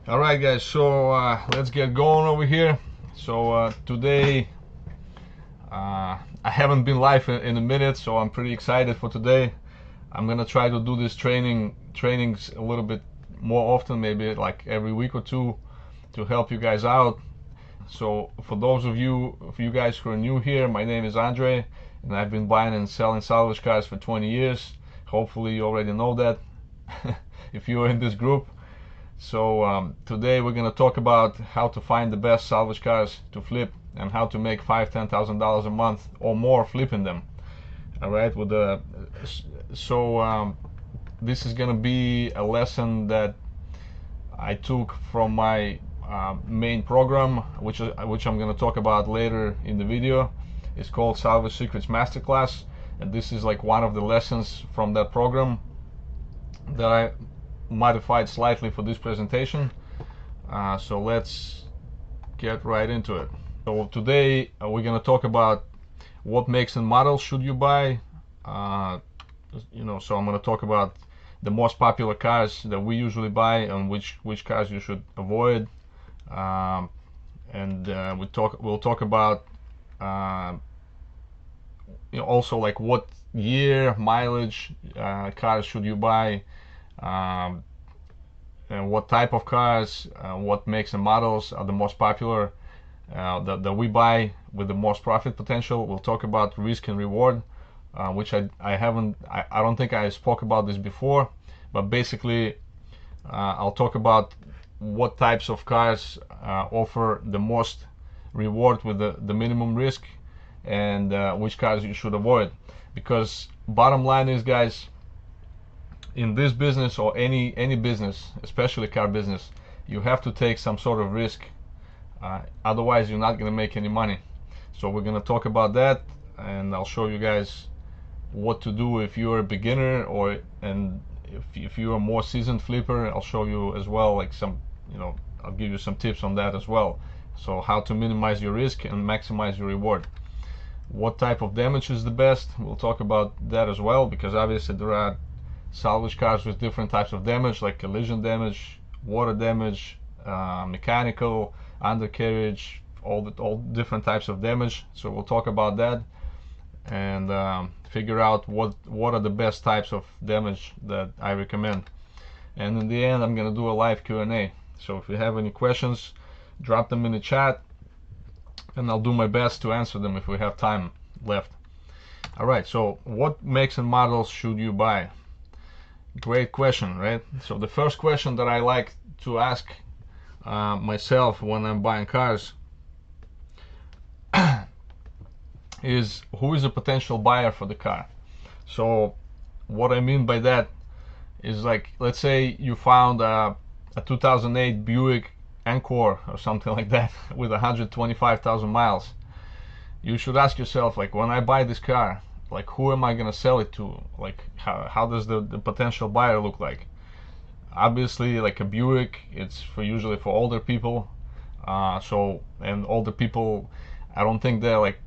All right, guys, so let's get going over here. So today I haven't been live in a minute, so I'm pretty excited for today. I'm gonna try to do this trainings a little bit more often, maybe like every week or two, to help you guys out. So for those of you guys who are new here, my name is Andre, and I've been buying and selling salvage cars for 20 years. Hopefully you already know that if you are in this group. So today we're going to talk about how to find the best salvage cars to flip and how to make $5,000-$10,000 a month or more flipping them. All right, this is going to be a lesson that I took from my main program, which I'm going to talk about later in the video. It's called Salvage Secrets Masterclass, and this is like one of the lessons from that program that I modified slightly for this presentation. So let's get right into it. So today we're going to talk about what makes and models should you buy. So I'm going to talk about the most popular cars that we usually buy and which cars you should avoid. We'll talk about also like what year, mileage cars should you buy, and what type of cars, what makes and models are the most popular that we buy with the most profit potential. We'll talk about risk and reward, which I don't think I spoke about this before, but basically I'll talk about what types of cars offer the most reward with the minimum risk, and which cars you should avoid. Because bottom line is, guys, in this business or any business, especially car business, you have to take some sort of risk, otherwise you're not going to make any money. So we're going to talk about that, and I'll show you guys what to do if you're a beginner, and if you're a more seasoned flipper. I'll show you as well, like I'll give you some tips on that as well. So how to minimize your risk and maximize your reward. What type of damage is the best? We'll talk about that as well, because obviously there are salvage cars with different types of damage, like collision damage, water damage, mechanical, undercarriage, all different types of damage. So we'll talk about that and figure out what are the best types of damage that I recommend. And in the end, I'm gonna do a live Q&A. So if you have any questions, drop them in the chat, and I'll do my best to answer them if we have time left. All right, so what makes and models should you buy? Great question, right? So the first question that I like to ask myself when I'm buying cars is, who is a potential buyer for the car? So what I mean by that is, like, let's say you found a 2008 Buick Encore or something like that with 125,000 miles. You should ask yourself, like, when I buy this car, like, who am I gonna sell it to? Like, how does the potential buyer look like? Obviously, like a Buick, it's usually for older people. And older people, I don't think they're like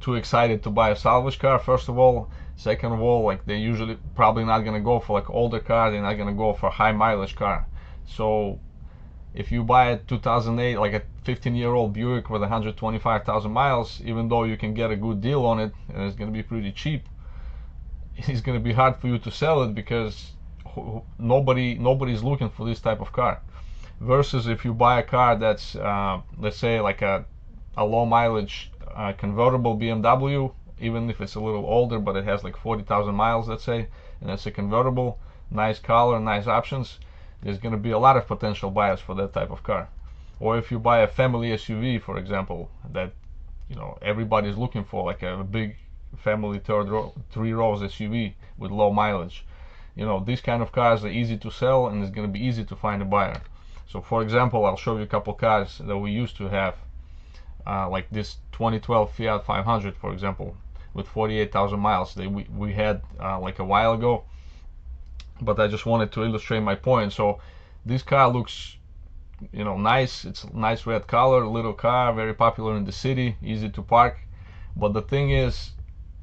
too excited to buy a salvage car, first of all. Second of all, like, they're usually probably not gonna go for like older car. They're not gonna go for a high mileage car. So if you buy a 2008, like a 15-year-old Buick with 125,000 miles, even though you can get a good deal on it and it's going to be pretty cheap, it's going to be hard for you to sell it, because nobody's looking for this type of car. Versus if you buy a car that's let's say like a low mileage convertible BMW, even if it's a little older, but it has like 40,000 miles, let's say, and it's a convertible, nice color, nice options, there's going to be a lot of potential buyers for that type of car. Or if you buy a family SUV, for example, that everybody's looking for, like a big family 3 rows SUV with low mileage, these kind of cars are easy to sell, and it's going to be easy to find a buyer. So for example, I'll show you a couple cars that we used to have, like this 2012 Fiat 500, for example, with 48,000 miles that we had like a while ago. But I just wanted to illustrate my point. So this car looks nice. It's a nice red color, little car, very popular in the city, easy to park. But the thing is,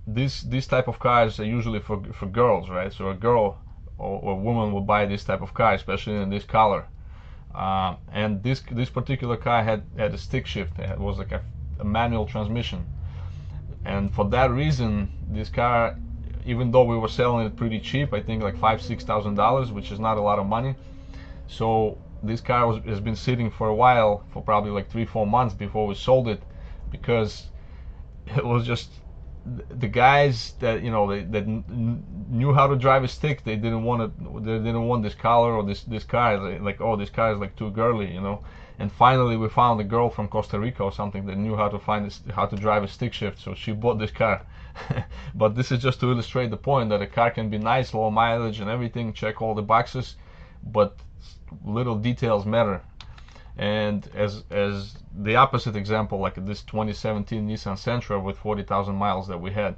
these type of cars are usually for girls, right? So a girl or a woman will buy this type of car, especially in this color. And this particular car had a stick shift. It was like a manual transmission, and for that reason, this car, even though we were selling it pretty cheap, I think like $5,000-6,000, which is not a lot of money. So this car has been sitting for a while, for probably like 3-4 months before we sold it, because it was just the guys that that knew how to drive a stick. They didn't want this color or this car. Like, oh, this car is like too girly. And finally we found a girl from Costa Rica or something that knew how to drive a stick shift, so she bought this car. But this is just to illustrate the point that a car can be nice, low mileage and everything, check all the boxes, but little details matter. And as the opposite example, like this 2017 Nissan Sentra with 40,000 miles that we had,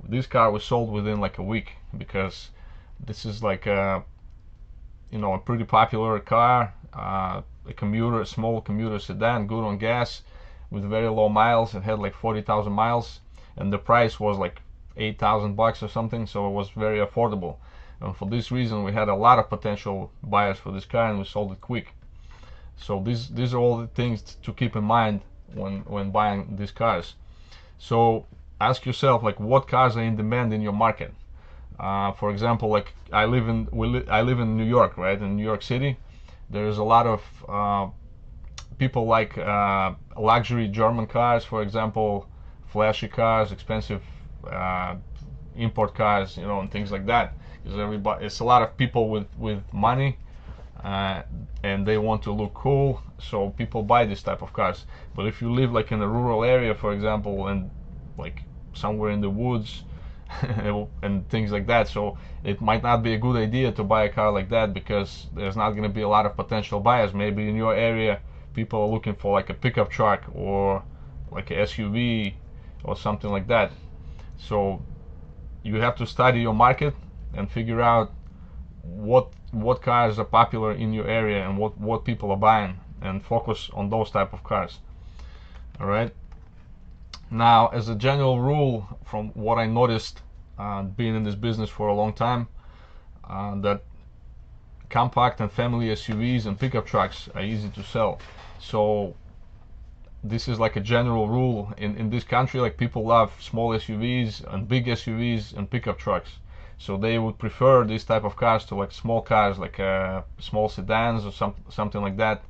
this car was sold within like a week, because this is like a pretty popular car, a small commuter sedan, good on gas, with very low miles. It had like 40,000 miles, and the price was like $8,000 or something, so it was very affordable. And for this reason, we had a lot of potential buyers for this car, and we sold it quick. So these are all the things to keep in mind when buying these cars. So ask yourself, like, what cars are in demand in your market. For example, like I live in New York, right? In New York City, there's a lot of people like luxury German cars, for example, flashy cars, expensive import cars, and things like that. Because it's a lot of people with money, and they want to look cool, so people buy this type of cars. But if you live like in a rural area, for example, and like somewhere in the woods and things like that, so it might not be a good idea to buy a car like that, because there's not going to be a lot of potential buyers. Maybe in your area people are looking for like a pickup truck or like a SUV or something like that. So you have to study your market and figure out what cars are popular in your area and what people are buying, and focus on those type of cars. All right. Now, as a general rule, from what I noticed, being in this business for a long time, that compact and family SUVs and pickup trucks are easy to sell. So this is like a general rule in this country. Like, people love small SUVs and big SUVs and pickup trucks. So they would prefer these type of cars to like small cars, like small sedans or something like that.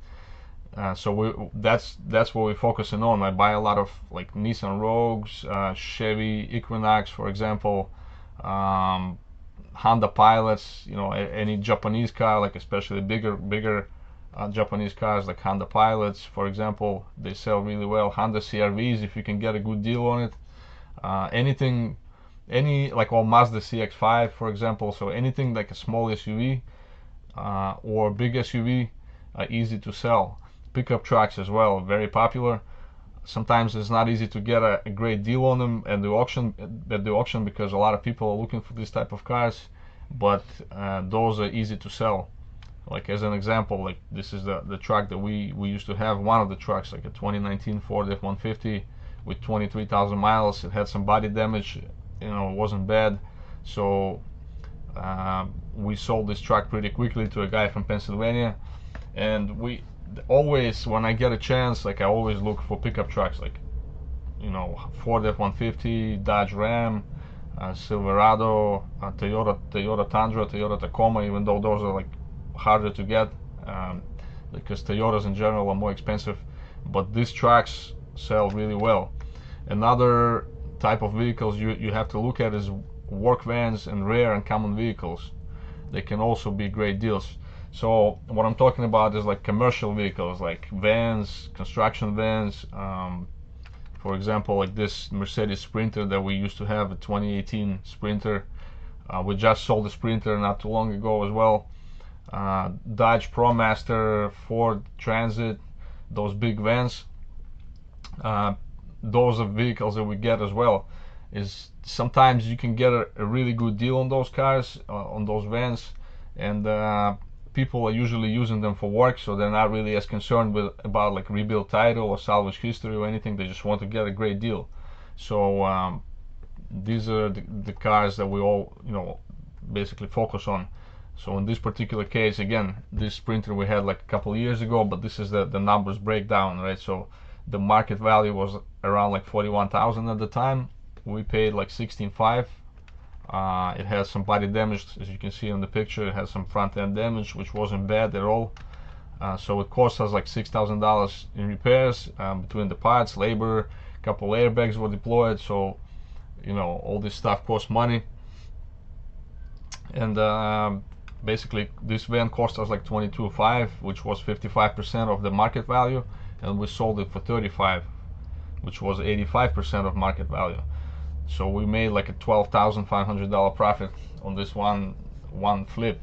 So that's what we're focusing on. I buy a lot of like Nissan Rogues, Chevy Equinox, for example, Honda Pilots. Any Japanese car, like especially bigger Japanese cars like Honda Pilots, for example, they sell really well. Honda CR-Vs, if you can get a good deal on it. Any like Mazda CX-5, for example. So anything like a small SUV or big SUV are easy to sell. Pickup trucks as well, very popular. Sometimes it's not easy to get a great deal on them at the auction because a lot of people are looking for this type of cars, but those are easy to sell. Like, as an example, like this is the truck that we used to have. One of the trucks, like a 2019 Ford F-150 with 23,000 miles. It had some body damage, it wasn't bad, so we sold this truck pretty quickly to a guy from Pennsylvania. And we always, when I get a chance, like I always look for pickup trucks, like Ford F-150, Dodge Ram, Silverado, Toyota Tundra, Toyota Tacoma, even though those are like harder to get, because Toyotas in general are more expensive, but these trucks sell really well. Another type of vehicles you have to look at is work vans and rare and common vehicles. They can also be great deals. So what I'm talking about is like commercial vehicles, like vans, construction vans. For example, like this Mercedes Sprinter that we used to have, a 2018 Sprinter. We just sold the Sprinter not too long ago as well. Dodge ProMaster, Ford Transit, those big vans. Those are vehicles that we get as well. Is sometimes you can get a really good deal on those cars, on those vans, and people are usually using them for work, so they're not really as concerned about like rebuild title or salvage history or anything. They just want to get a great deal. So these are the cars that we all basically focus on. So in this particular case, again, this printer we had like a couple of years ago, but this is the numbers breakdown, right? So the market value was around like 41,000 at the time. We paid like 16.5. It has some body damage, as you can see in the picture. It has some front end damage, which wasn't bad at all. So it cost us like $6,000 in repairs, between the parts, labor, a couple airbags were deployed. So, you know, all this stuff costs money. And basically this van cost us like 22.5, which was 55% of the market value, and we sold it for 35, which was 85% of market value. So we made like a $12,500 profit on this one flip.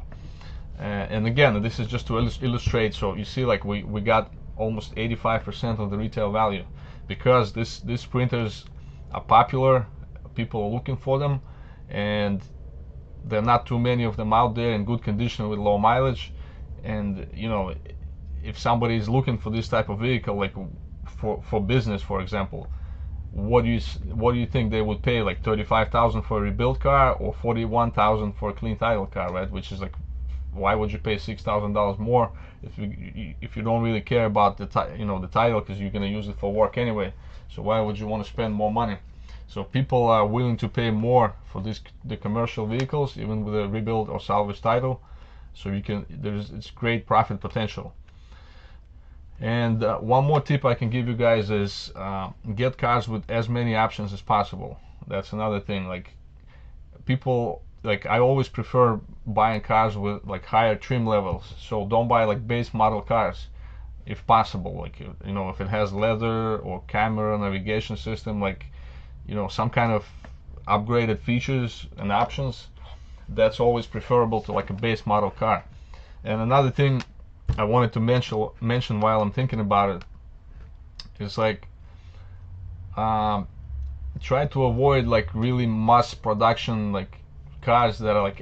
And again, this is just to illustrate. So you see, like we got almost 85% of the retail value, because these printers are popular, people are looking for them, and there are not too many of them out there in good condition with low mileage. And you know, if somebody is looking for this type of vehicle, like for business, for example, what do you think they would pay? Like 35,000 for a rebuilt car, or 41,000 for a clean title car, right? Which is like, why would you pay $6,000 more if you don't really care about the title, because you're gonna use it for work anyway? So why would you want to spend more money? So people are willing to pay more for the commercial vehicles, even with a rebuild or salvage title. So it's great profit potential. And one more tip I can give you guys is get cars with as many options as possible. That's another thing. Like people, like I always prefer buying cars with like higher trim levels. So don't buy like base model cars if possible. Like, you know, if it has leather or camera, navigation system, like, you know, some kind of upgraded features and options, that's always preferable to like a base model car. And another thing I wanted to mention while I'm thinking about it is like, try to avoid like really mass production like cars that are like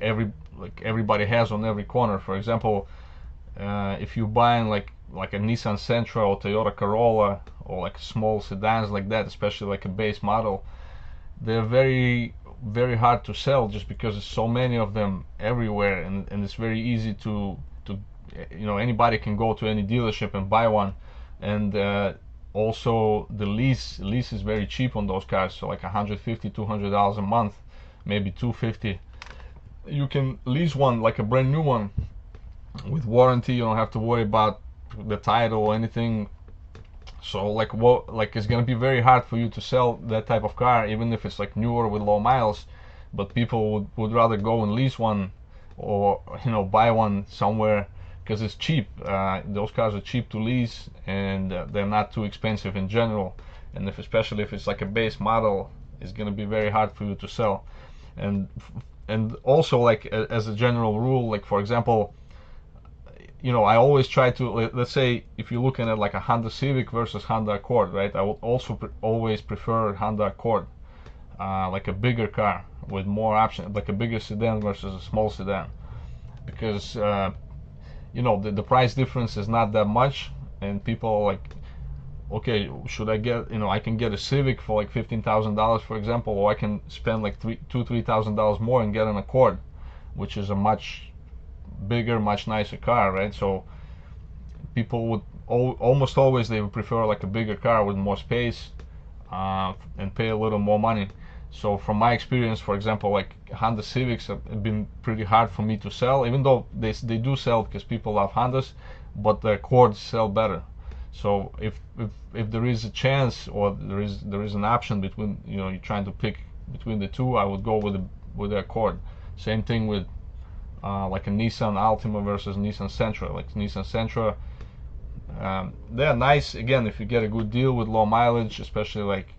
everybody has on every corner. For example, if you're buying like a Nissan Sentra or Toyota Corolla, or like small sedans like that, especially like a base model, they're very hard to sell, just because there's so many of them everywhere, and it's very easy to you know, anybody can go to any dealership and buy one. And also the lease is very cheap on those cars, so like $150-200 a month, maybe $250. You can lease one, like a brand new one with warranty. You don't have to worry about the title or anything. So like it's gonna be very hard for you to sell that type of car, even if it's like newer with low miles. But people would rather go and lease one, or you know, buy one somewhere, because it's cheap. Those cars are cheap to lease, and they're not too expensive in general. And especially if it's like a base model, it's gonna be very hard for you to sell. And also, like as a general rule, like for example, you know, I always try to, let's say if you're looking at like a Honda Civic versus Honda Accord, right? I would also always prefer Honda Accord, like a bigger car with more options, like a bigger sedan versus a small sedan, because you know, the price difference is not that much, and people are like, okay, should I get, you know, I can get a Civic for like $15,000, for example, or I can spend like $3,000 more and get an Accord, which is a much bigger, much nicer car, right? So people would almost always, they would prefer like a bigger car with more space, and pay a little more money. So from my experience, for example, like Honda Civics have been pretty hard for me to sell, even though they do sell because people love Hondas, but the Accords sell better. So if there is a chance, or there is an option between, you know, you're trying to pick between the two, I would go with the Accord. Same thing with like a Nissan Altima versus Nissan Sentra. Like Nissan Sentra, they're nice again if you get a good deal with low mileage, especially like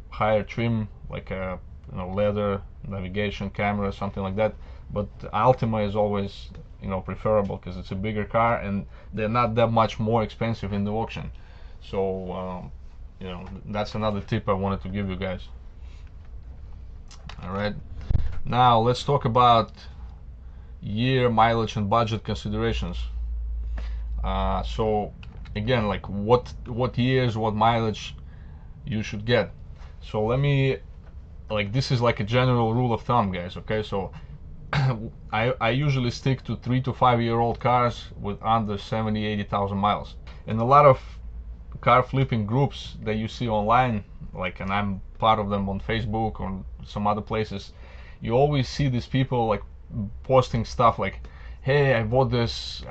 higher trim, like a, you know, leather, navigation, camera, something like that. But Altima is always, you know, preferable because it's a bigger car and they're not that much more expensive in the auction. So you know, that's another tip I wanted to give you guys. All right, now let's talk about year, mileage, and budget considerations. So again, like what years, what mileage you should get. So let me, like, this is like a general rule of thumb, guys. Okay, so I usually stick to 3 to 5 year old cars with under 70-80,000 miles. And a lot of car flipping groups that you see online, like, and I'm part of them on Facebook or some other places, you always see these people like posting stuff like, hey, I bought this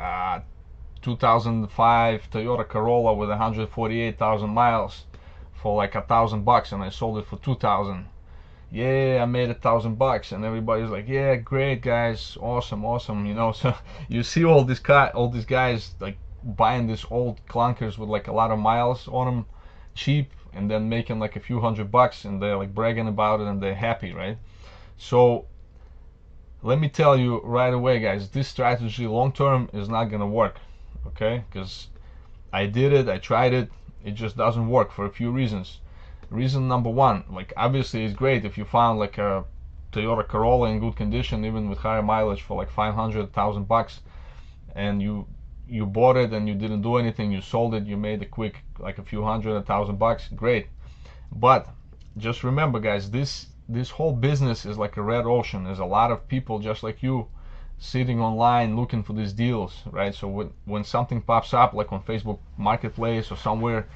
2005 Toyota Corolla with 148,000 miles for like $1,000 and I sold it for 2,000. Yeah, I made $1,000, and everybody's like, yeah, great guys, awesome, awesome, you know. So you see all these guys like buying these old clunkers with like a lot of miles on them, cheap, and then making like a few $100, and they're like bragging about it and they're happy, right? So let me tell you right away, guys, this strategy long term is not gonna work, okay? Because I did it, I tried it, it just doesn't work for a few reasons. Reason number one, like, obviously it's great if you found like a Toyota Corolla in good condition, even with higher mileage, for like 500,000 bucks, and you bought it and you didn't do anything, you sold it, you made a quick like a few hundred, $1,000, great. But just remember, guys, this whole business is like a red ocean. There's a lot of people just like you sitting online looking for these deals, right? So when something pops up like on Facebook Marketplace or somewhere,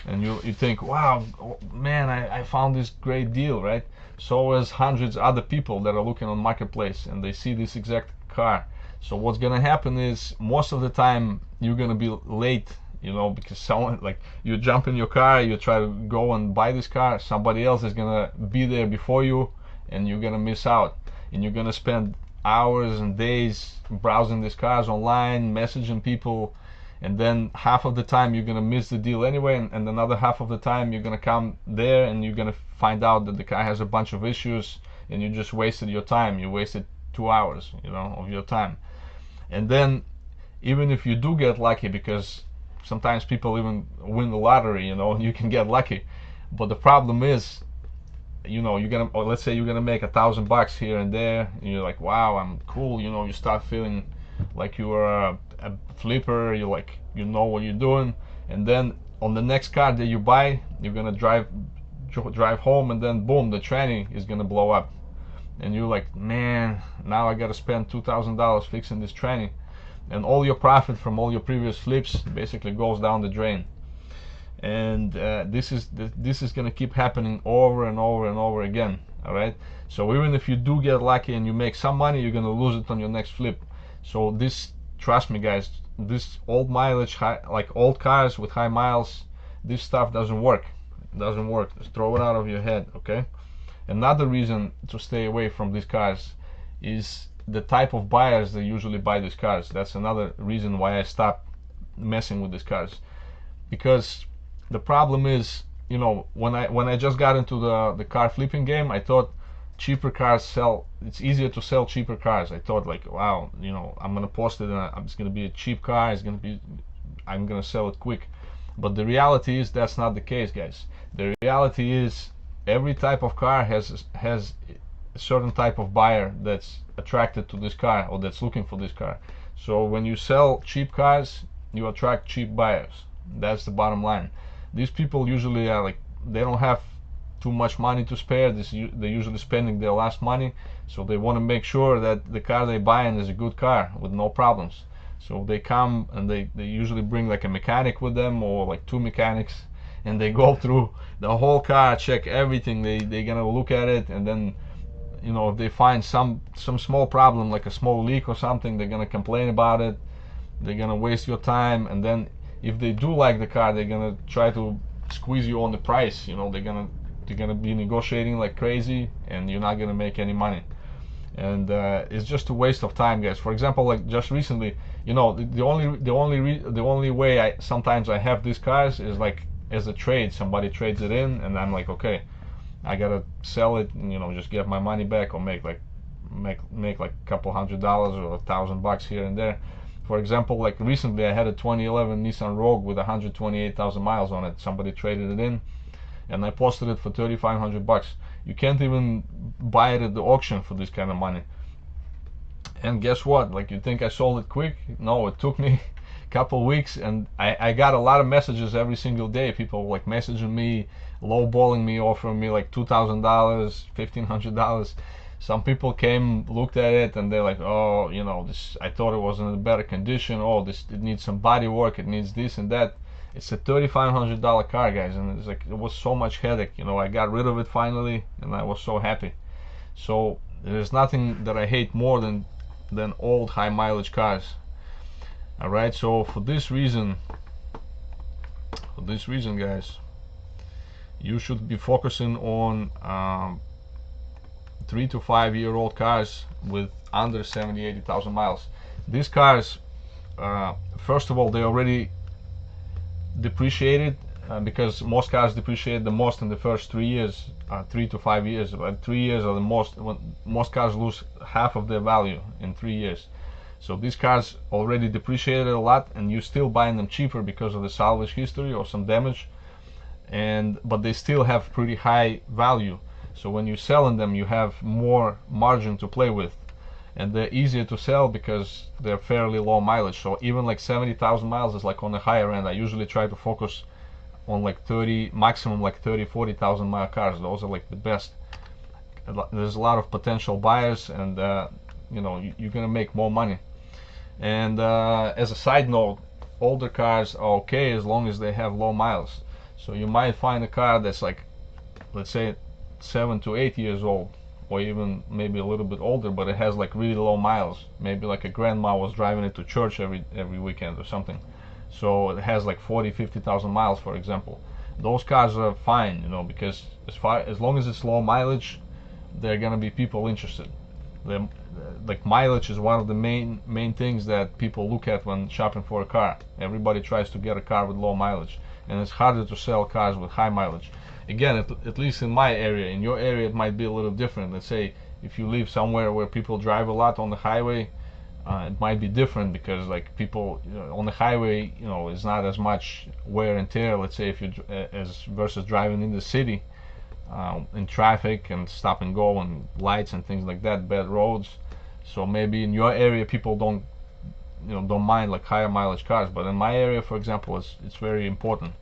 and you think, wow, man, I found this great deal, right? So as hundreds of other people that are looking on Marketplace and they see this exact car. So what's gonna happen is most of the time you're gonna be late, you know, because someone, like, you jump in your car, you try to go and buy this car, somebody else is gonna be there before you, and you're gonna miss out, and you're gonna spend hours and days browsing these cars online, messaging people, and then half of the time you're gonna miss the deal anyway, and another half of the time you're gonna come there and you're gonna find out that the car has a bunch of issues, and you just wasted your time. You wasted 2 hours, you know, of your time. And then even if you do get lucky, because sometimes people even win the lottery, you know, and you can get lucky, but the problem is, you know, you're gonna, or let's say you're gonna make $1,000 here and there, and you're like, wow, I'm cool, you know, you start feeling like you are a flipper, you like, you know what you're doing, and then on the next car that you buy, you're gonna drive home, and then boom, the tranny is gonna blow up, and you're like, man, now I gotta spend $2,000 fixing this tranny, and all your profit from all your previous flips basically goes down the drain. And this is gonna keep happening over and over and over again. All right, so even if you do get lucky and you make some money, you're gonna lose it on your next flip. So this, trust me, guys, this old mileage, like old cars with high miles, this stuff doesn't work. It doesn't work. Just throw it out of your head, okay? Another reason to stay away from these cars is the type of buyers that usually buy these cars. That's another reason why I stopped messing with these cars, because the problem is, you know, when I just got into the car flipping game, I thought cheaper cars sell, it's easier to sell cheaper cars. I thought like, wow, you know, I'm gonna post it and it's gonna be a cheap car, I'm gonna sell it quick. But the reality is that's not the case, guys. The reality is every type of car has a certain type of buyer that's attracted to this car or that's looking for this car. So when you sell cheap cars, you attract cheap buyers. That's the bottom line. These people usually are like, they don't have too much money to spare. They're usually spending their last money, so they want to make sure that the car they're buying is a good car with no problems. So they come and they usually bring like a mechanic with them, or like two mechanics, and they go through the whole car, check everything. They're gonna look at it, and then, you know, if they find some small problem like a small leak or something, they're gonna complain about it. They're gonna waste your time, and then if they do like the car, they're gonna try to squeeze you on the price. You know, they're gonna be negotiating like crazy, and you're not gonna make any money. And it's just a waste of time, guys. For example, like just recently, you know, the only way I sometimes I have these cars is like as a trade. Somebody trades it in, and I'm like, okay, I gotta sell it, and, you know, just get my money back, or make like a couple $100 or $1,000 here and there. For example, like recently I had a 2011 Nissan Rogue with 128,000 miles on it. Somebody traded it in, and I posted it for $3,500. You can't even buy it at the auction for this kind of money. And guess what? Like, you think I sold it quick? No, it took me a couple weeks, and I got a lot of messages every single day. People like messaging me, lowballing me, offering me like $2,000, $1,500. Some people came, looked at it, and they're like, oh, you know, this, I thought it was in a better condition. Oh, this, it needs some body work, it needs this and that. It's a $3,500 car, guys, and it's like, it was so much headache. You know, I got rid of it finally, and I was so happy. So there's nothing that I hate more than old high mileage cars. All right, so for this reason, guys, you should be focusing on 3 to 5 year old cars with under 70,000-80,000 miles. These cars, first of all, they already depreciated, because most cars depreciate the most in the first 3 years, 3 to 5 years. But 3 years are the most, when most cars lose half of their value in 3 years. So these cars already depreciated a lot, and you're still buying them cheaper because of the salvage history or some damage, but they still have pretty high value. So when you're selling them, you have more margin to play with, and they're easier to sell because they're fairly low mileage. So even like 70,000 miles is like on the higher end. I usually try to focus on like 30, maximum like 30-40,000 mile cars. Those are like the best. There's a lot of potential buyers, and you know, you're gonna make more money. And as a side note, older cars are okay as long as they have low miles. So you might find a car that's like, let's say 7 to 8 years old, or even maybe a little bit older, but it has like really low miles. Maybe like a grandma was driving it to church every weekend or something. So it has like 40-50,000 miles, for example. Those cars are fine, you know, because as long as it's low mileage, there are gonna be people interested. Like mileage is one of the main things that people look at when shopping for a car. Everybody tries to get a car with low mileage, and it's harder to sell cars with high mileage. Again, at least in my area. In your area it might be a little different. Let's say if you live somewhere where people drive a lot on the highway, it might be different, because like people, you know, on the highway, you know, is not as much wear and tear, let's say, if you as versus driving in the city, in traffic and stop and go and lights and things like that, bad roads. So maybe in your area people don't mind like higher mileage cars, but in my area, for example, it's very important.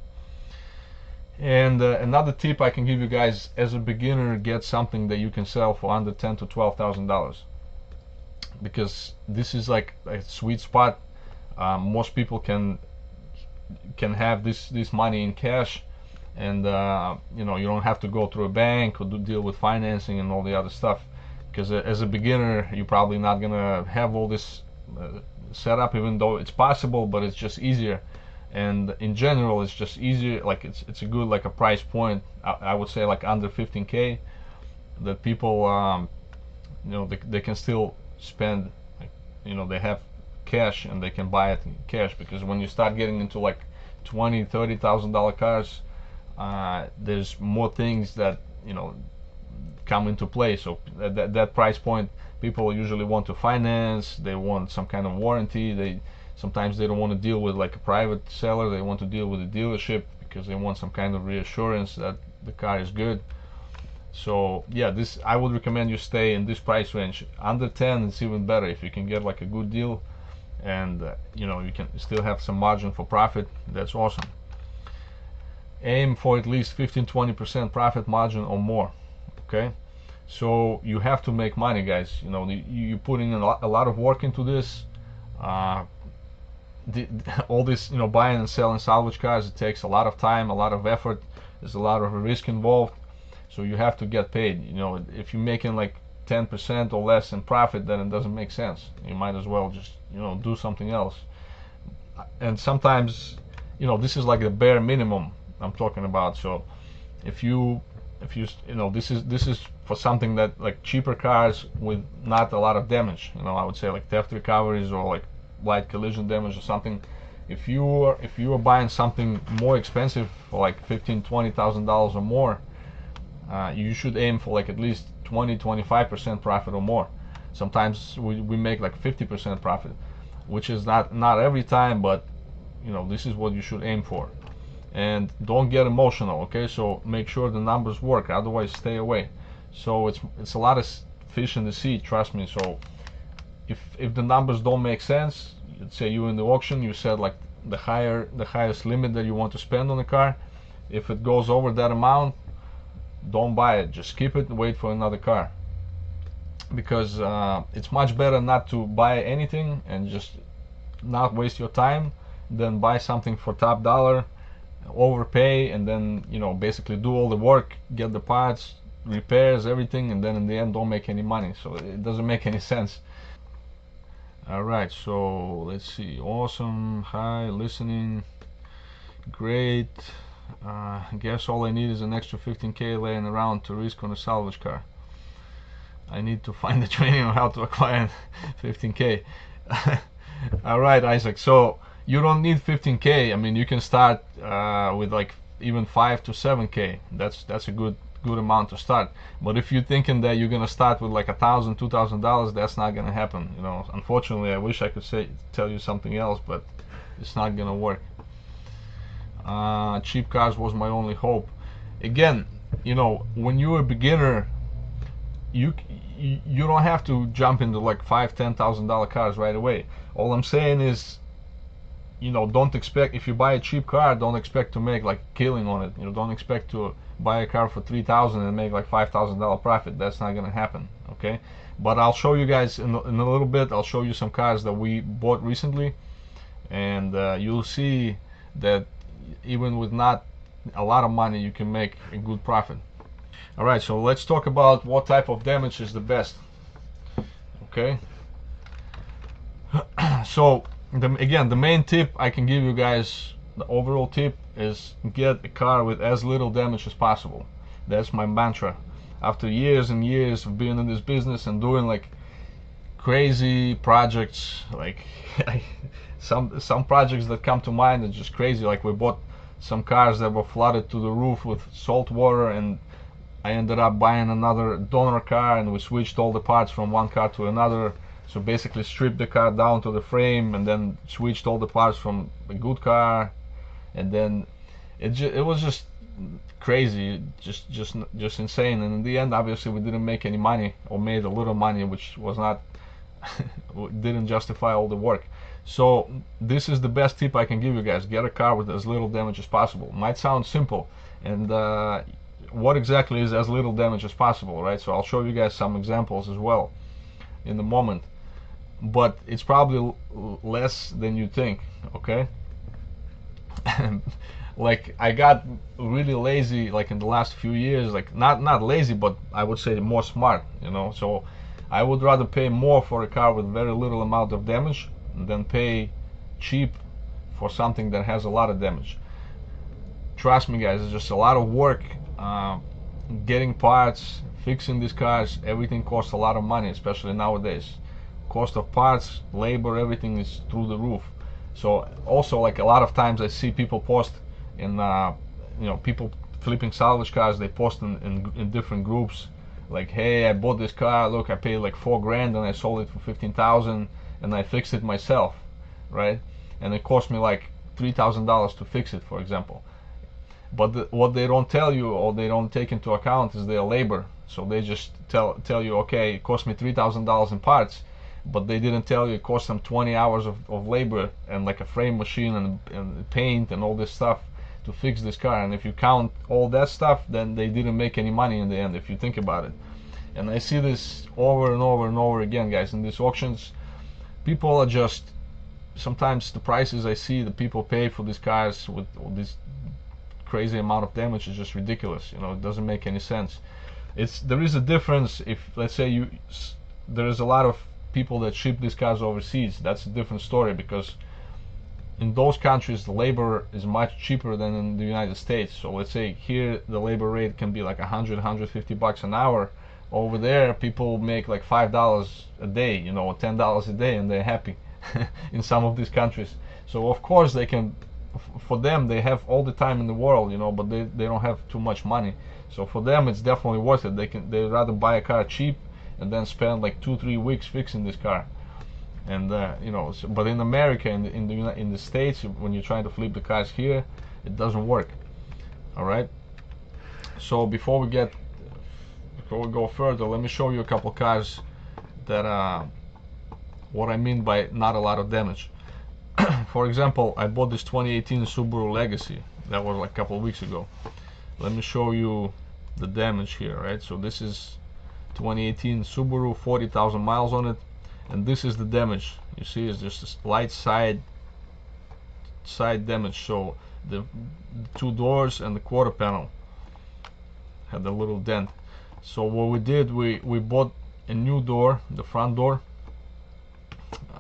And another tip I can give you guys, as a beginner, get something that you can sell for under $10,000 to $12,000, because this is like a sweet spot. Most people can have this money in cash, and you know, you don't have to go through a bank or deal with financing and all the other stuff, because as a beginner you're probably not gonna have all this set up, even though it's possible, but it's just easier. And in general it's just easier, like it's a good, like a price point, I would say like under 15K, that people you know, they can still spend, like, you know, they have cash and they can buy it in cash. Because when you start getting into like $20,000-$30,000 cars, there's more things that, you know, come into play. So that price point, people usually want to finance, they want some kind of warranty, sometimes they don't want to deal with like a private seller, they want to deal with a dealership because they want some kind of reassurance that the car is good. So yeah, this, I would recommend you stay in this price range. Under 10 it's even better. If you can get like a good deal, and you know, you can still have some margin for profit, that's awesome. Aim for at least 15-20% profit margin or more. Okay, so you have to make money, guys. You know, you putting in a lot of work into this. All this, you know, buying and selling salvage cars, it takes a lot of time, a lot of effort, there's a lot of risk involved, so you have to get paid. You know, if you're making like 10% or less in profit, then it doesn't make sense. You might as well just, you know, do something else. And sometimes, you know, this is like the bare minimum I'm talking about. So if you know, this is for something that, like, cheaper cars with not a lot of damage, you know, I would say like theft recoveries or like light collision damage or something. If you are buying something more expensive for like $15,000-$20,000 or more, you should aim for like at least 20-25% profit or more. Sometimes we make like 50% profit, which is not every time, but you know, this is what you should aim for. And don't get emotional, okay? So make sure the numbers work, otherwise stay away. So it's a lot of fish in the sea, trust me. So if the numbers don't make sense, let's say you in the auction, you said like the highest limit that you want to spend on the car, if it goes over that amount, don't buy it, just keep it and wait for another car. because it's much better not to buy anything and just not waste your time than buy something for top dollar, overpay, and then basically do all the work, get the parts, repairs, everything, and then in the end don't make any money. So it doesn't make any sense. All right, so let's see. Awesome. Hi, listening. Great. Guess all I need is an extra 15K laying around to risk on a salvage car. I need to find the training on how to acquire 15K. All right, Isaac. So you don't need 15K. I mean, you can start with like even 5 to 7K. That's a good amount to start. But if you're thinking that you're gonna start with like $1,000, $2,000, that's not gonna happen. Unfortunately, I wish I could tell you something else, but it's not gonna work. Cheap cars was my only hope. Again, when you're a beginner, you don't have to jump into like $5,000-$10,000 cars right away. All I'm saying is, don't expect, if you buy a cheap car, don't expect to make like killing on it. Don't expect to buy a car for $3,000 and make like $5,000 profit. That's not gonna happen. Okay, but I'll show you guys in a little bit. I'll show you some cars that we bought recently, and you'll see that even with not a lot of money, you can make a good profit. All right, so let's talk about what type of damage is the best. Okay, so again, the main tip I can give you guys, the overall tip, is get a car with as little damage as possible. That's my mantra. After years and years of being in this business and doing like crazy projects, like some projects that come to mind are just crazy. Like we bought some cars that were flooded to the roof with salt water, and I ended up buying another donor car, and we switched all the parts from one car to another. So basically stripped the car down to the frame and then switched all the parts from a good car, and then it was just crazy, just insane. And in the end, obviously, we didn't make any money, or made a little money, which was not didn't justify all the work. So this is the best tip I can give you guys: get a car with as little damage as possible. Might sound simple, and what exactly is as little damage as possible, right? So I'll show you guys some examples as well in a moment, but it's probably less than you think. Okay. Like I got really lazy like in the last few years, like not lazy, but I would say more smart, so I would rather pay more for a car with very little amount of damage than pay cheap for something that has a lot of damage. Trust me guys, it's just a lot of work. Getting parts, fixing these cars, everything costs a lot of money, especially nowadays. Cost of parts, labor, everything is through the roof. So also, like a lot of times I see people post in people flipping salvage cars, they post in different groups like, hey, I bought this car, look, I paid like $4,000 and I sold it for 15,000 and I fixed it myself, right? And it cost me like $3,000 to fix it, for example. But what they don't tell you, or they don't take into account, is their labor. So they just tell you, okay, it cost me $3,000 in parts, but they didn't tell you it cost them 20 hours of labor and like a frame machine and paint and all this stuff to fix this car. And if you count all that stuff, then they didn't make any money in the end, if you think about it. And I see this over and over and over again, guys, in these auctions. People are just, sometimes the prices I see that people pay for these cars with this crazy amount of damage is just ridiculous. It doesn't make any sense. There is a difference if, let's say, there is a lot of people that ship these cars overseas. That's a different story, because in those countries the labor is much cheaper than in the United States. So let's say here the labor rate can be like 150 bucks an hour. Over there people make like $5 a day, $10 a day, and they're happy in some of these countries. So of course they can, for them, they have all the time in the world, but they don't have too much money. So for them it's definitely worth it. They'd rather buy a car cheap and then spend like 2-3 weeks fixing this car. And but in America, in the States, when you're trying to flip the cars here, it doesn't work. All right. So before we go further, let me show you a couple cars that what I mean by not a lot of damage. For example, I bought this 2018 Subaru Legacy. That was like a couple of weeks ago. Let me show you the damage here, right? So this is 2018 Subaru, 40,000 miles on it. And this is the damage. You see, it's just a light side damage. So the two doors and the quarter panel had a little dent. So what we did, we bought a new door, the front door.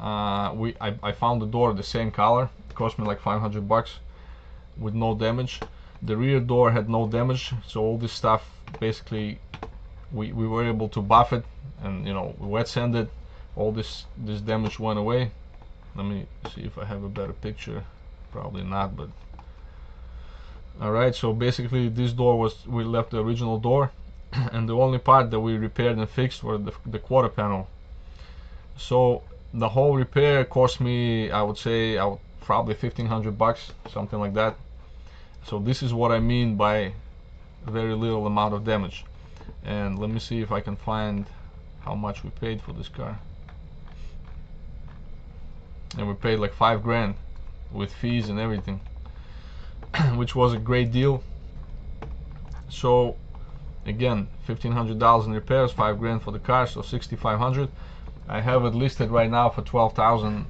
I found the door the same color. It cost me like 500 bucks with no damage. The rear door had no damage, so all this stuff basically we were able to buff it and, you know, wet sand it. All this damage went away. Let me see if I have a better picture. Probably not, but alright. So basically this door was, we left the original door and the only part that we repaired and fixed were the quarter panel. So the whole repair cost me, I would say, probably 1,500 bucks, something like that. So this is what I mean by very little amount of damage. And let me see if I can find how much we paid for this car. And we paid like 5 grand with fees and everything, which was a great deal. So again, $1,500 in repairs, 5 grand for the car, so 6,500. I have it listed right now for 12,000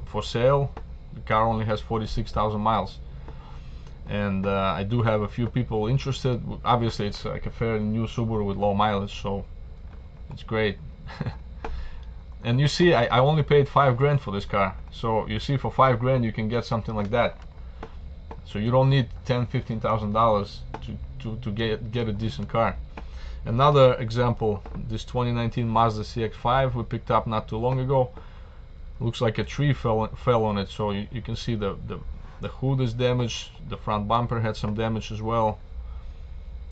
for sale. The car only has 46,000 miles, and I do have a few people interested. Obviously, it's like a fairly new Subaru with low mileage, so it's great. And you see, I only paid 5 grand for this car. So you see, for 5 grand you can get something like that. So you don't need $10,000-$15,000 to get a decent car. Another example, this 2019 Mazda CX-5 we picked up not too long ago. Looks like a tree fell on it, so you can see the hood is damaged, the front bumper had some damage as well,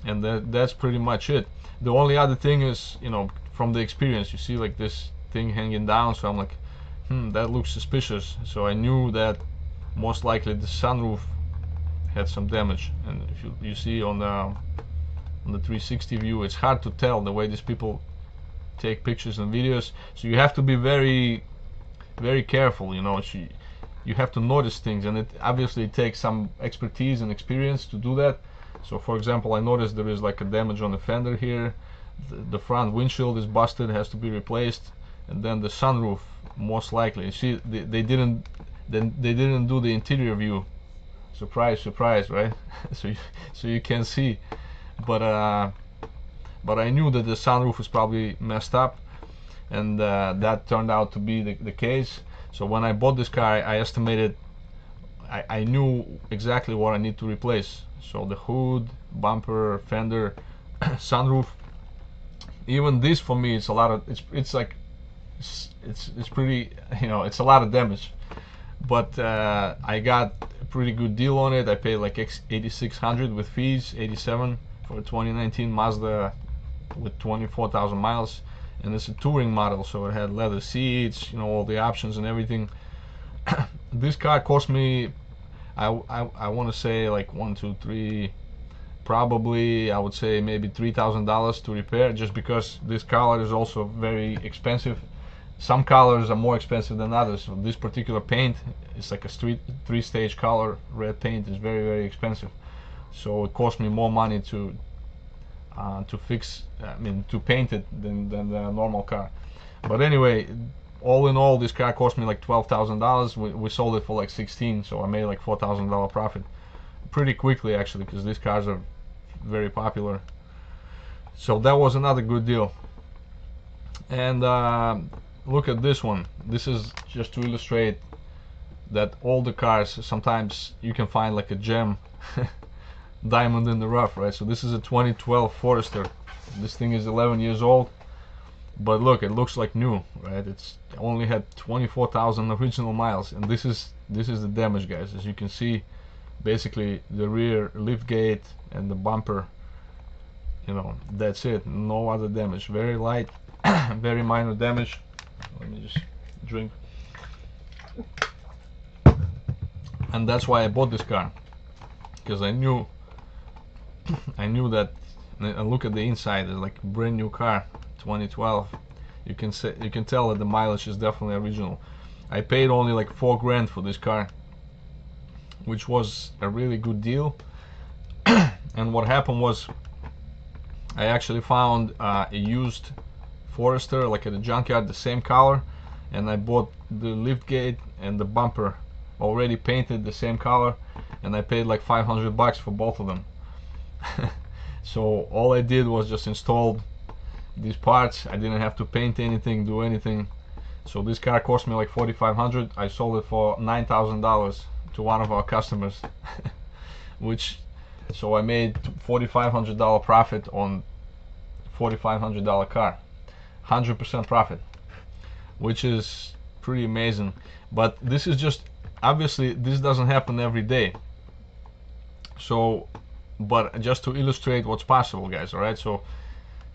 and that's pretty much it. The only other thing is, you know, from the experience, you see like this thing hanging down, so I'm like, that looks suspicious. So I knew that most likely the sunroof had some damage. And if you see on the 360 view, it's hard to tell the way these people take pictures and videos, so you have to be very, very careful, you know. You have to notice things, and it obviously takes some expertise and experience to do that. So for example, I noticed there is like a damage on the fender here, the front windshield is busted, has to be replaced, and then the sunroof most likely. You see, they didn't do the interior view. Surprise, surprise, right? so you can see, but I knew that the sunroof was probably messed up, and that turned out to be the case. So when I bought this car, I estimated, I knew exactly what I need to replace. So the hood, bumper, fender, sunroof. Even this, for me, it's a lot of, it's like, it's pretty, you know, it's a lot of damage. But I got a pretty good deal on it. I paid like 8,600 with fees, 87 for a 2019 Mazda with 24,000 miles. And it's a touring model, so it had leather seats, you know, all the options and everything. This car cost me, I want to say like 1, 2, 3, probably I would say maybe $3,000 to repair, just because this color is also very expensive. Some colors are more expensive than others. So this particular paint is like a three-stage color. Red paint is very, very expensive, so it cost me more money to fix, to paint it than the normal car. But anyway, all in all, this car cost me like $12,000. We sold it for like 16, so I made like $4,000 profit pretty quickly, actually, because these cars are very popular. So that was another good deal. And look at this one. This is just to illustrate that all the cars, sometimes you can find like a gem diamond in the rough, right? So this is a 2012 Forester. This thing is 11 years old, but look, it looks like new, right? It's only had 24,000 original miles, and this is the damage, guys. As you can see, basically the rear lift gate and the bumper, you know, that's it. No other damage. Very light, very minor damage. Let me just drink. And that's why I bought this car, because I knew that. And look at the inside, it's like a brand new car, 2012. You can tell that the mileage is definitely original. I paid only like 4 grand for this car, which was a really good deal. And what happened was, I actually found a used Forester, like at the junkyard, the same color, and I bought the lift gate and the bumper already painted the same color, and I paid like 500 bucks for both of them. So all I did was just install these parts. I didn't have to paint anything, do anything. So this car cost me like 4,500. I sold it for $9,000 to one of our customers. Which, so I made $4,500 profit on $4,500 car, 100% profit, which is pretty amazing. But this is just, obviously this doesn't happen every day. So, but just to illustrate what's possible, guys, all right? So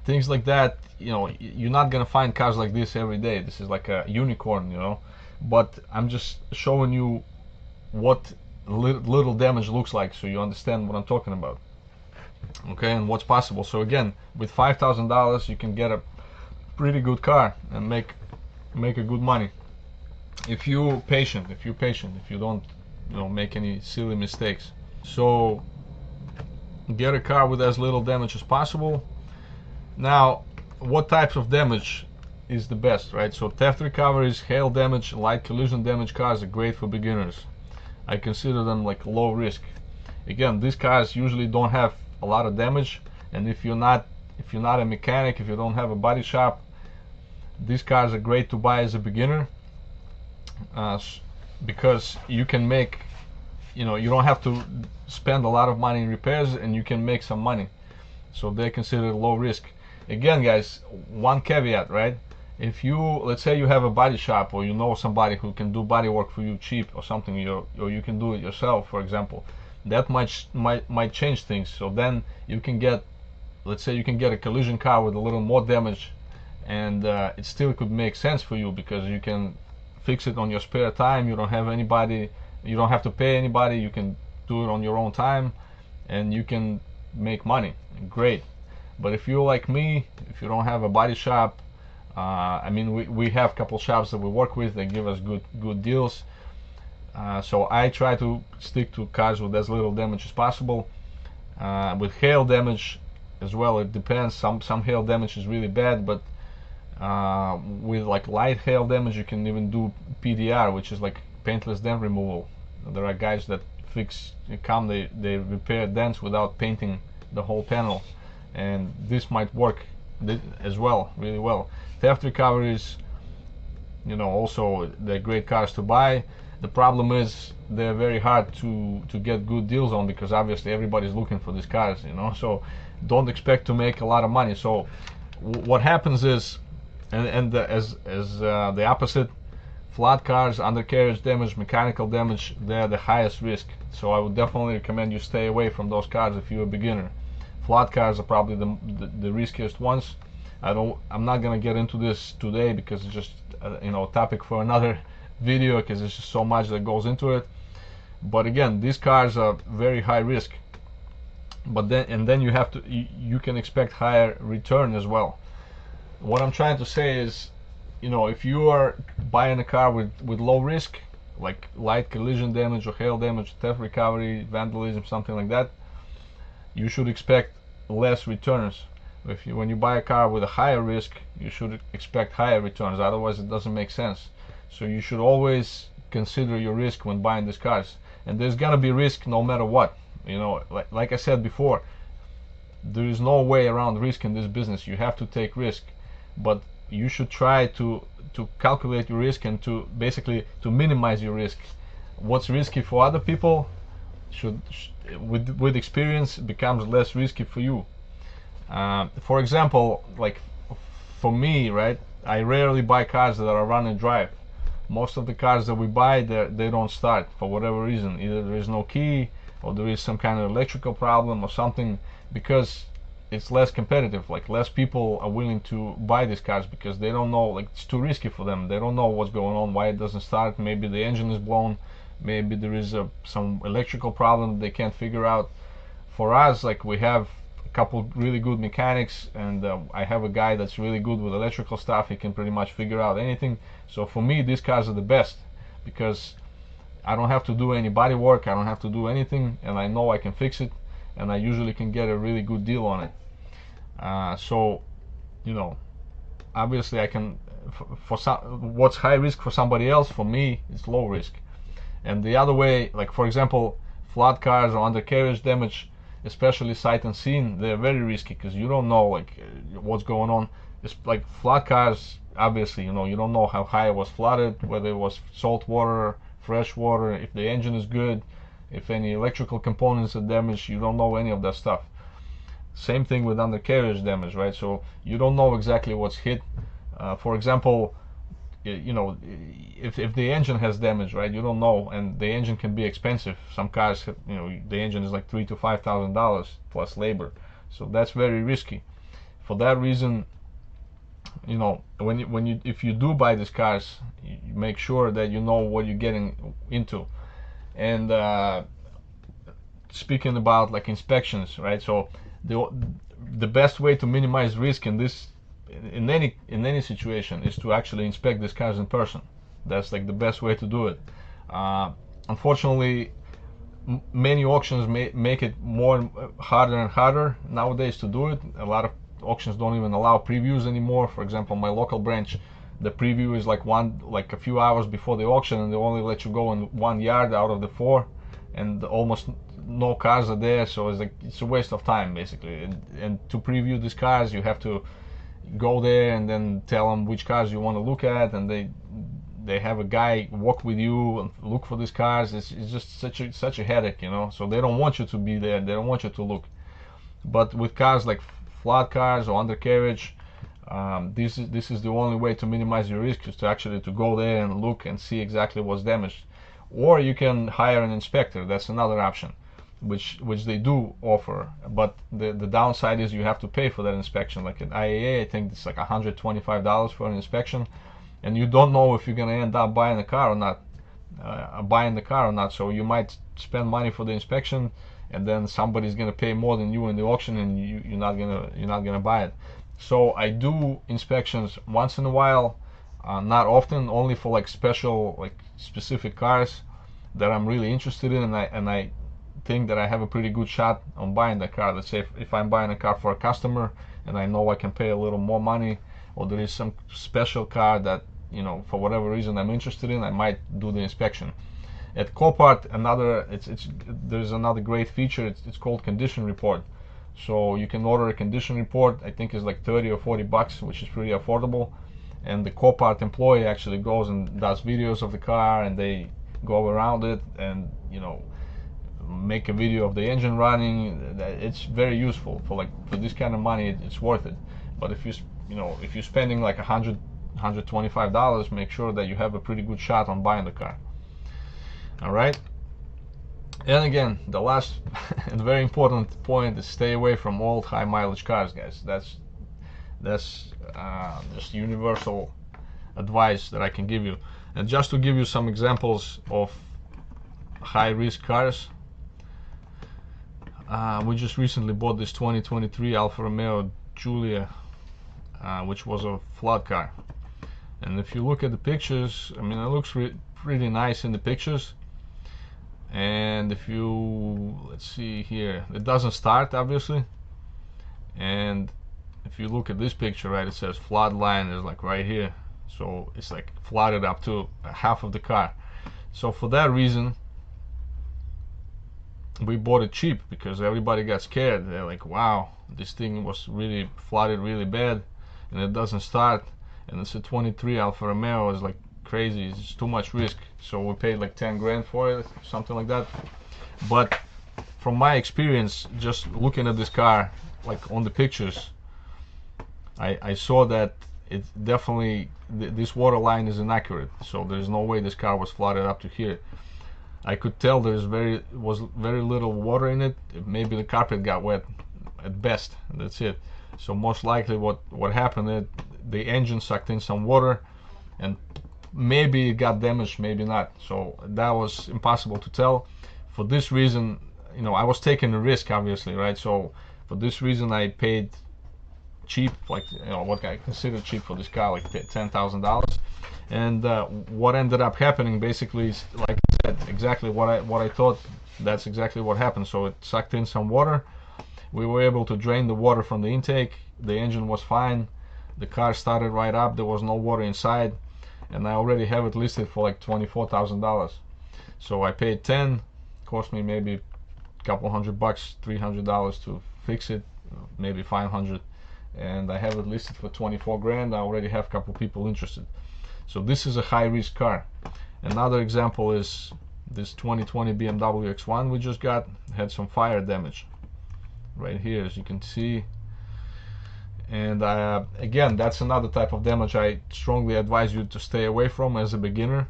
things like that, you know, you're not gonna find cars like this every day. This is like a unicorn, you know. But I'm just showing you what little damage looks like, so you understand what I'm talking about, okay, and what's possible. So again, with $5,000 you can get a pretty good car and make a good money if you're patient, if you don't, you know, make any silly mistakes. So get a car with as little damage as possible. Now, what types of damage is the best, right? So theft recoveries, hail damage, light collision damage cars are great for beginners. I consider them like low risk. Again, these cars usually don't have a lot of damage, and if you're not a mechanic, if you don't have a body shop, these cars are great to buy as a beginner, because you can make, you know, you don't have to spend a lot of money in repairs, and you can make some money. So they're considered low risk. Again, guys, one caveat, right? If you, let's say you have a body shop, or you know somebody who can do body work for you cheap or something, or you can do it yourself, for example, that might change things. So then you can get, let's say you can get a collision car with a little more damage, and it still could make sense for you because you can fix it on your spare time. You don't have anybody, you don't have to pay anybody, you can do it on your own time, and you can make money. Great. But if you're like me, if you don't have a body shop, I mean, we have a couple shops that we work with. They give us good deals. So I try to stick to cars with as little damage as possible. With hail damage as well, it depends. Some hail damage is really bad, but with like light hail damage, you can even do PDR, which is like paintless dent removal. There are guys that they repair dents without painting the whole panel, and this might work as well, really well. Theft recoveries, you know, also they're great cars to buy. The problem is they're very hard to get good deals on, because obviously everybody's looking for these cars, you know. So don't expect to make a lot of money. So what happens is, as the opposite, flat cars, undercarriage damage, mechanical damage, they're the highest risk. So I would definitely recommend you stay away from those cars if you're a beginner. Flat cars are probably the riskiest ones. I'm not gonna get into this today because it's just you know, a topic for another video, because there's just so much that goes into it. But again, these cars are very high risk. But then you have to, you can expect higher return as well. What I'm trying to say is, you know, if you are buying a car with low risk, like light collision damage or hail damage, theft recovery, vandalism, something like that, you should expect less returns. When you buy a car with a higher risk, you should expect higher returns. Otherwise, it doesn't make sense. So you should always consider your risk when buying these cars. And there's gonna be risk no matter what. You know, like I said before, there is no way around risk in this business. You have to take risk, but you should try to calculate your risk and to basically to minimize your risk. What's risky for other people with experience becomes less risky for you. For example, like for me, right, I rarely buy cars that are run and drive. Most of the cars that we buy, they don't start for whatever reason. Either there is no key, or there is some kind of electrical problem or something, because it's less competitive. Like less people are willing to buy these cars because they don't know, like it's too risky for them. They don't know what's going on, why it doesn't start. Maybe the engine is blown, maybe there is some electrical problem they can't figure out. For us, like we have a couple really good mechanics, and I have a guy that's really good with electrical stuff. He can pretty much figure out anything. So for me, these cars are the best because I don't have to do any body work, I don't have to do anything, and I know I can fix it, and I usually can get a really good deal on it. So, you know, obviously I can, for some, what's high risk for somebody else, for me it's low risk. And the other way, like for example, flat cars or undercarriage damage, especially sight unseen, they're very risky because you don't know like what's going on. It's like flat cars, obviously, you know, you don't know how high it was flooded, whether it was salt water, fresh water, if the engine is good, if any electrical components are damaged, you don't know any of that stuff. Same thing with undercarriage damage, right? So you don't know exactly what's hit. For example, you know, if the engine has damage, right, you don't know, and the engine can be expensive. Some cars, you know, the engine is like $3,000 to $5,000 plus labor, so that's very risky. For that reason, you know, if you do buy these cars, you make sure that you know what you're getting into. And speaking about like inspections, right? So the best way to minimize risk in this, in any situation, is to actually inspect these cars in person. That's like the best way to do it. Unfortunately, many auctions make it more harder and harder nowadays to do it. A lot of auctions don't even allow previews anymore. For example, my local branch, the preview is like a few hours before the auction, and they only let you go in 1 yard out of the 4, and almost no cars are there. So it's like it's a waste of time basically. And to preview these cars, you have to go there and then tell them which cars you want to look at, and they have a guy walk with you and look for these cars. It's just such a headache, you know. So they don't want you to be there. They don't want you to look. But with cars like flat cars or undercarriage, this is the only way to minimize your risk, is to actually to go there and look and see exactly what's damaged. Or you can hire an inspector. That's another option, which they do offer. But the downside is you have to pay for that inspection. Like at IAA, I think it's like $125 for an inspection, and you don't know if you're gonna end up buying the car or not. So you might spend money for the inspection, and then somebody's gonna pay more than you in the auction, and you're not gonna buy it. So I do inspections once in a while, not often, only for like specific cars that I'm really interested in, and I think that I have a pretty good shot on buying the car. Let's say if I'm buying a car for a customer and I know I can pay a little more money, or there is some special car that, you know, for whatever reason I'm interested in, I might do the inspection. At Copart, there's another great feature. It's called condition report. So you can order a condition report. I think it's like 30 or 40 bucks, which is pretty affordable. And the Copart employee actually goes and does videos of the car, and they go around it and, you know, make a video of the engine running. It's very useful for this kind of money. It's worth it. But if you're spending like $125, make sure that you have a pretty good shot on buying the car. All right. And again, the last and very important point is stay away from old high mileage cars, guys. That's just universal advice that I can give you. And just to give you some examples of high risk cars, we just recently bought this 2023 Alfa Romeo Giulia, which was a flood car. And if you look at the pictures, I mean, it looks pretty nice in the pictures. And if you, let's see here, it doesn't start obviously. And if you look at this picture, right, it says flood line is like right here. So it's like flooded up to half of the car. So for that reason, we bought it cheap, because everybody got scared. They're like, wow, this thing was really flooded really bad and it doesn't start, and it's a 23 Alfa Romeo. Is like crazy. It's too much risk. So we paid like 10 grand for it, something like that. But from my experience, just looking at this car, like on the pictures, I saw that it definitely, this water line is inaccurate. So there's no way this car was flooded up to here. I could tell was very little water in it. Maybe the carpet got wet at best. That's it. So most likely what happened is the engine sucked in some water, and maybe it got damaged, maybe not. So that was impossible to tell. For this reason, you know, I was taking a risk, obviously, right? So for this reason, I paid cheap, like, you know, what I consider cheap for this car, like $10,000. And what ended up happening basically is, like I said, exactly what I thought. That's exactly what happened. So it sucked in some water. We were able to drain the water from the intake. The engine was fine. The car started right up. There was no water inside, and I already have it listed for like $24,000. So I paid 10. Cost me maybe a couple $100, $300 to fix it, maybe 500, and I have it listed for 24 grand. I already have a couple people interested. So this is a high risk car. Another example is this 2020 BMW X1 we just got. Had some fire damage right here, as you can see. And again, that's another type of damage I strongly advise you to stay away from as a beginner.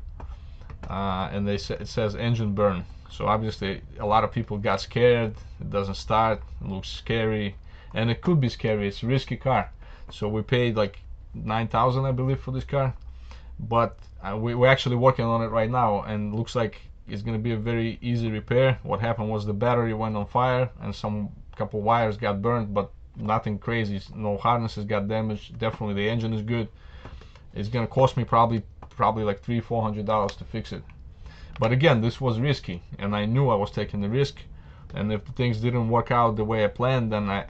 And it says engine burn. So obviously a lot of people got scared. It doesn't start, it looks scary, and it could be scary. It's a risky car. So we paid like 9,000, I believe, for this car, but we're actually working on it right now, and looks like it's going to be a very easy repair. What happened was the battery went on fire and some couple wires got burned, but nothing crazy. No harnesses got damaged. Definitely the engine is good. It's going to cost me probably like $300-400 to fix it. But again, this was risky, and I knew I was taking the risk. And if things didn't work out the way I planned, then I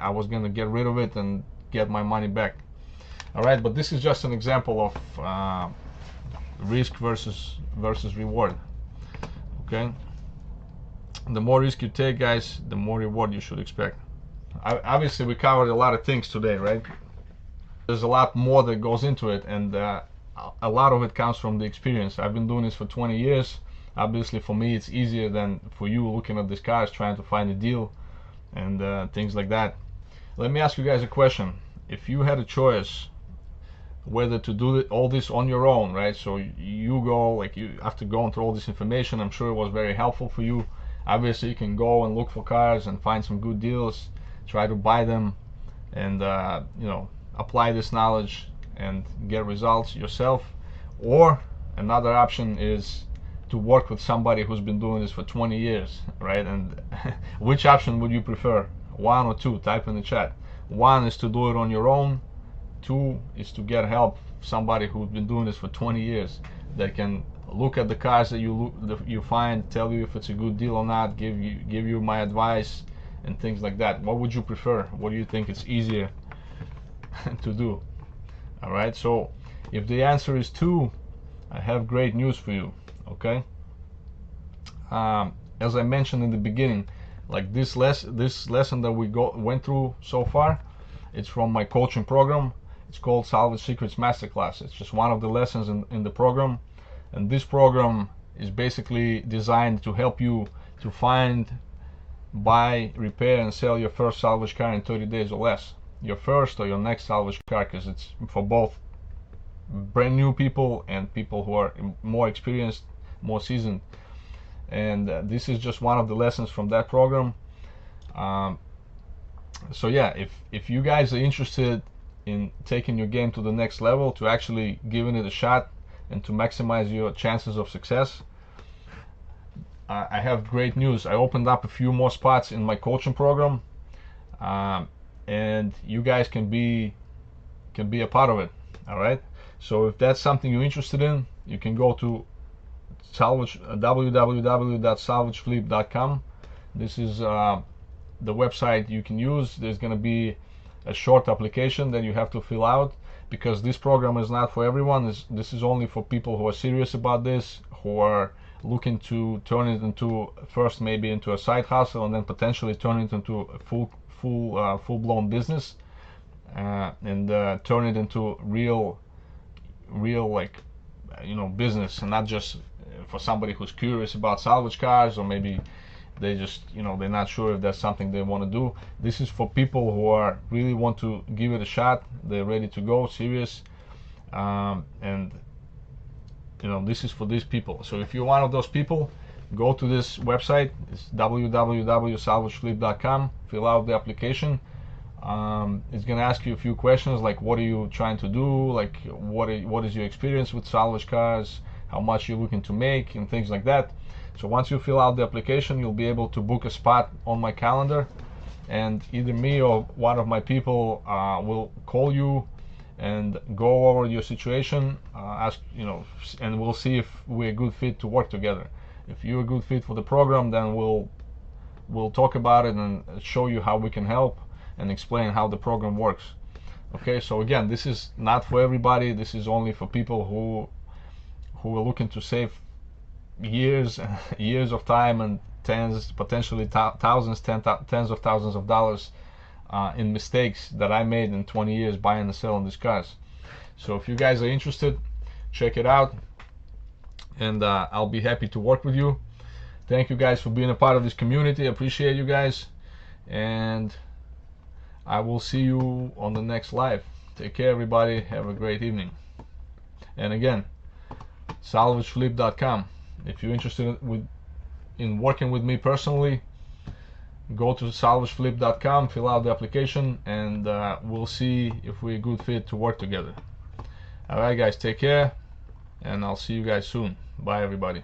was going to get rid of it and get my money back. All right, but this is just an example of risk versus reward. Okay, the more risk you take, guys, the more reward you should expect. Obviously, we covered a lot of things today, right? There's a lot more that goes into it, and a lot of it comes from the experience. I've been doing this for 20 years. Obviously, for me, it's easier than for you looking at these cars, trying to find a deal and things like that. Let me ask you guys a question. If you had a choice whether to do all this on your own, right? So you go, like, you after going through all this information, I'm sure it was very helpful for you. Obviously, you can go and look for cars and find some good deals, try to buy them, and apply this knowledge and get results yourself. Or another option is to work with somebody who's been doing this for 20 years, right? And which option would you prefer? 1 or 2? Type in the chat. 1 is to do it on your own. 2 is to get help, somebody who's been doing this for 20 years that can look at the cars that you find, tell you if it's a good deal or not, give you my advice and things like that. What would you prefer? What do you think is easier to do? All right, so if the answer is 2, I have great news for you. Okay, as I mentioned in the beginning, like this lesson that we went through so far, it's from my coaching program. It's called Salvage Secrets Masterclass. It's just one of the lessons in the program, and this program is basically designed to help you to find, buy, repair, and sell your first salvage car in 30 days or less. Your first or your next salvage car, because it's for both brand new people and people who are more experienced, more seasoned. And this is just one of the lessons from that program. So yeah, if you guys are interested in taking your game to the next level, to actually giving it a shot and to maximize your chances of success, I have great news. I opened up a few more spots in my coaching program, and you guys can be a part of it. All right, so if that's something you're interested in, you can go to www.salvageflip.com. This is the website you can use. There's going to be a short application that you have to fill out, because this program is not for everyone. This is only for people who are serious about this, who are looking to turn it into, first maybe into a side hustle, and then potentially turn it into a full-blown business, and turn it into real like business, and not just for somebody who's curious about salvage cars, or maybe they just they're not sure if that's something they want to do. This is for people who are really want to give it a shot. They're ready to go, serious, and this is for these people. So if you're one of those people, go to this website. It's www.salvageflip.com. Fill out the application. It's gonna ask you a few questions, like what are you trying to do, like what is your experience with salvage cars, how much you're looking to make, and things like that. So once you fill out the application, you'll be able to book a spot on my calendar, and either me or one of my people will call you and go over your situation, and we'll see if we're a good fit to work together. If you're a good fit for the program, then we'll we'll talk about it and show you how we can help and explain how the program works. Okay, so again, this is not for everybody. This is only for people who are looking to save years years of time and tens, potentially thousands, tens of thousands of dollars in mistakes that I made in 20 years buying and selling these cars. So if you guys are interested, check it out, and I'll be happy to work with you. Thank you guys for being a part of this community. I appreciate you guys, and I will see you on the next live. Take care, everybody. Have a great evening. And again, salvageflip.com. If you're interested in working with me personally, go to salvageflip.com, fill out the application, and we'll see if we're a good fit to work together. Alright guys, take care, and I'll see you guys soon. Bye everybody.